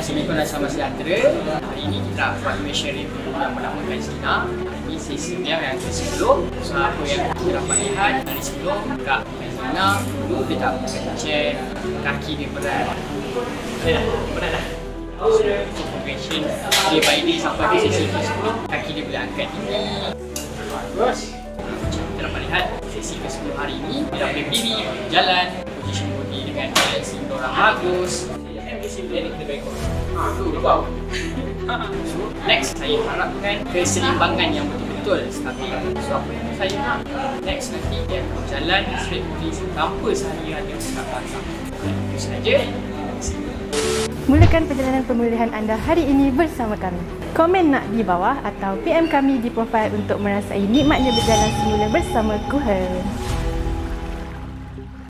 Assalamualaikum dan salam sejahtera. Hari ini kita nak buat immersion review yang menamakan Zina. Ini sesi yang ke-10. So, apa yang kita dapat lihat dari sebelum Kak Zina dulu dia tak pakai chair, kaki dia berat. Berat dah. So, progression day by day sampai ke sesi ke-10, kaki dia boleh angkat tinggi. Bagus. Kita dapat lihat sesi ke-10 hari ini dia dah boleh berdiri, jalan, position body dengan balancing orang bagus. Yang kita baik tu lupa. So, next saya harapkan keseimbangan yang betul-betul stabil. So, apa yang saya nak next nanti dia akan berjalan straight please tanpa saya ada belakang. Itu saja. Mulakan perjalanan pemulihan anda hari ini bersama kami. Komen nak di bawah atau PM kami di profil untuk merasai nikmatnya berjalan semula bersama Kuhel.